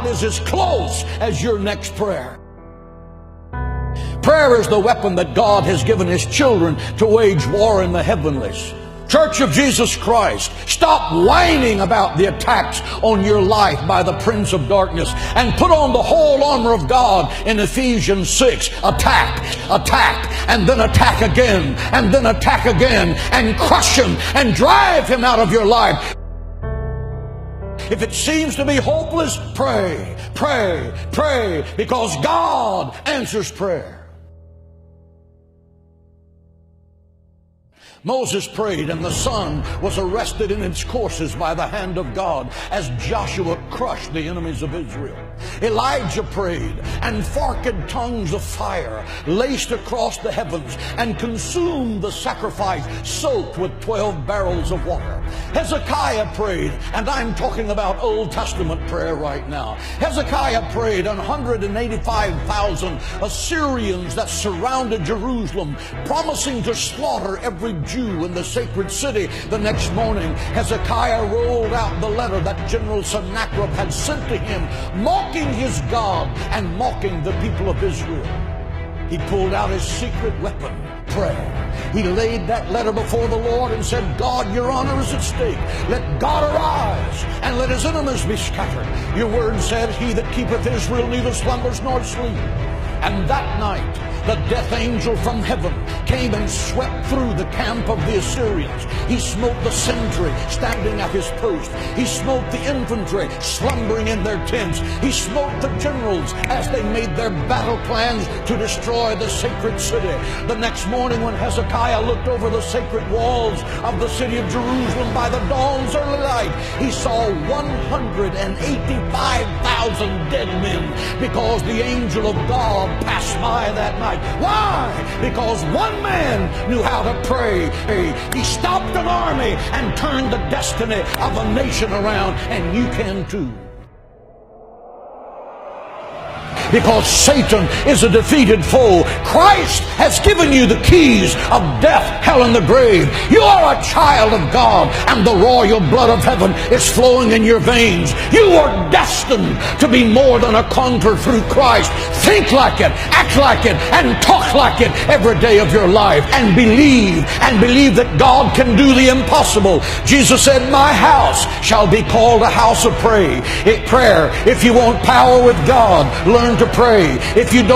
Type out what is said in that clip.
is as close as your next prayer. Prayer is the weapon that God has given His children to wage war in the heavenlies. Church of Jesus Christ, stop whining about the attacks on your life by the prince of darkness and put on the whole armor of God in Ephesians 6. Attack, attack, and then attack again, and then attack again, and crush him and drive him out of your life. If it seems to be hopeless, pray, pray, pray, because God answers prayer. Moses prayed, and the sun was arrested in its courses by the hand of God as Joshua crushed the enemies of Israel. Elijah prayed, and forked tongues of fire laced across the heavens and consumed the sacrifice soaked with 12 barrels of water. Hezekiah prayed, and I'm talking about Old Testament prayer right now. Hezekiah prayed, and 185,000 Assyrians that surrounded Jerusalem, promising to slaughter every Jew in the sacred city. The next morning, Hezekiah rolled out the letter that General Sennacherib had sent to him, mocking his God and mocking the people of Israel. He pulled out his secret weapon, prayer. He laid that letter before the Lord and said, God, your honor is at stake. Let God arise and let his enemies be scattered. Your word said, he that keepeth Israel neither slumbers nor sleep. And that night, the death angel from heaven came and swept through the camp of the Assyrians. He smote the sentry standing at his post. He smote the infantry slumbering in their tents. He smote the generals as they made their battle plans to destroy the sacred city. The next morning, when Hezekiah looked over the sacred walls of the city of Jerusalem by the dawn's early light, he saw 185,000 dead men, because the angel of God passed by that night. Why? Because one man knew how to pray. He stopped an army and turned the destiny of a nation around, and you can too. Because Satan is a defeated foe. Christ has given you the keys of death, hell, and the grave. You are a child of God, and the royal blood of heaven is flowing in your veins. You are destined to be more than a conqueror through Christ. Think like it, act like it, and talk like it every day of your life. And believe that God can do the impossible. Jesus said, my house shall be called a house of prayer. If you want power with God, learn to pray. If you don't